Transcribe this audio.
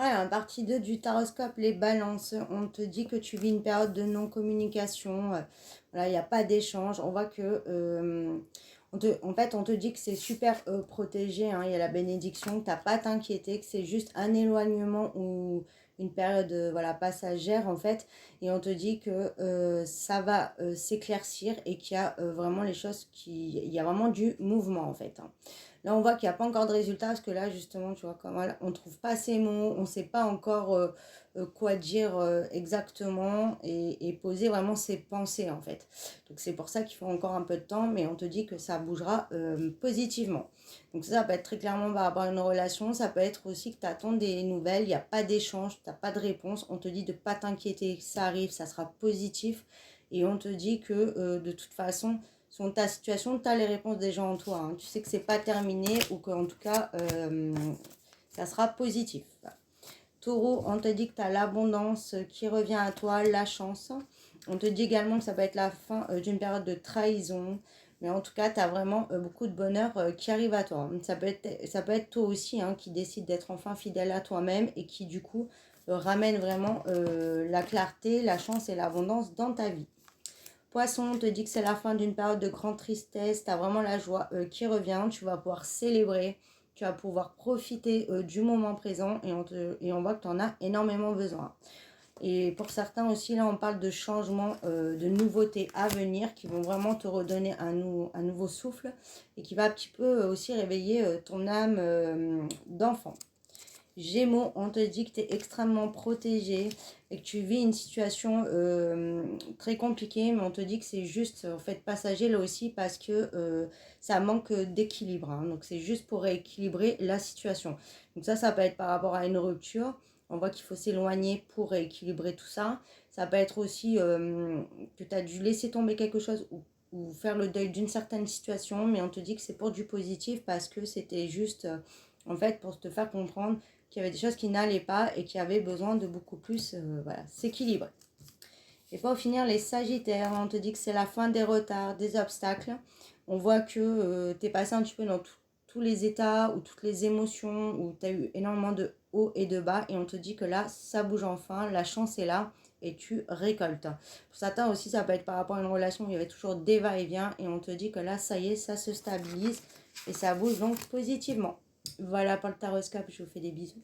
Alors, partie 2 du taroscope, les balances. On te dit que tu vis une période de non-communication. Voilà, il n'y a pas d'échange. On voit que, en fait, on te dit que c'est super protégé, hein. Il y a la bénédiction, que tu n'as pas à t'inquiéter, que c'est juste un éloignement ou une période voilà, passagère, en fait. Et on te dit que ça va s'éclaircir et qu'il y a vraiment les choses qui... Il y a vraiment du mouvement, en fait, hein. Là, on voit qu'il n'y a pas encore de résultat parce que là, justement, tu vois, comme on ne trouve pas ces mots, on ne sait pas encore quoi dire exactement et poser vraiment ses pensées, en fait. Donc, c'est pour ça qu'il faut encore un peu de temps, mais on te dit que ça bougera positivement. Donc, ça peut être très clairement par rapport à une relation. Ça peut être aussi que tu attends des nouvelles, il n'y a pas d'échange, tu n'as pas de réponse. On te dit de ne pas t'inquiéter, ça arrive, ça sera positif. Et on te dit que de toute façon, selon ta situation, tu as les réponses des gens en toi, hein. Tu sais que c'est pas terminé ou qu'en tout cas, ça sera positif. Taureau, on te dit que tu as l'abondance qui revient à toi, la chance. On te dit également que ça peut être la fin d'une période de trahison. Mais en tout cas, tu as vraiment beaucoup de bonheur qui arrive à toi. Ça peut être toi aussi, hein, qui décide d'être enfin fidèle à toi-même et qui du coup ramène vraiment la clarté, la chance et l'abondance dans ta vie. Poisson, on te dit que c'est la fin d'une période de grande tristesse, tu as vraiment la joie qui revient, tu vas pouvoir célébrer, tu vas pouvoir profiter du moment présent et on voit que tu en as énormément besoin. Et pour certains aussi, là, on parle de changements, de nouveautés à venir qui vont vraiment te redonner un nouveau souffle et qui va un petit peu aussi réveiller ton âme d'enfant. Gémeaux, on te dit que tu es extrêmement protégé et que tu vis une situation très compliquée, mais on te dit que c'est juste en fait passager là aussi parce que ça manque d'équilibre, hein. Donc c'est juste pour rééquilibrer la situation. Donc ça peut être par rapport à une rupture. On voit qu'il faut s'éloigner pour rééquilibrer tout ça. Ça peut être aussi que tu as dû laisser tomber quelque chose ou faire le deuil d'une certaine situation, mais on te dit que c'est pour du positif parce que c'était juste en fait pour te faire comprendre qu'il y avait des choses qui n'allaient pas et qui avaient besoin de beaucoup plus voilà, s'équilibrer. Et pour finir, les Sagittaires, on te dit que c'est la fin des retards, des obstacles. On voit que tu es passé un petit peu dans tous les états ou toutes les émotions, où tu as eu énormément de hauts et de bas. Et on te dit que là, ça bouge enfin, la chance est là et tu récoltes. Pour certains aussi, ça peut être par rapport à une relation où il y avait toujours des va-et-vient. Et on te dit que là, ça y est, ça se stabilise et ça bouge donc positivement. Voilà pour le taroscope, je vous fais des bisous.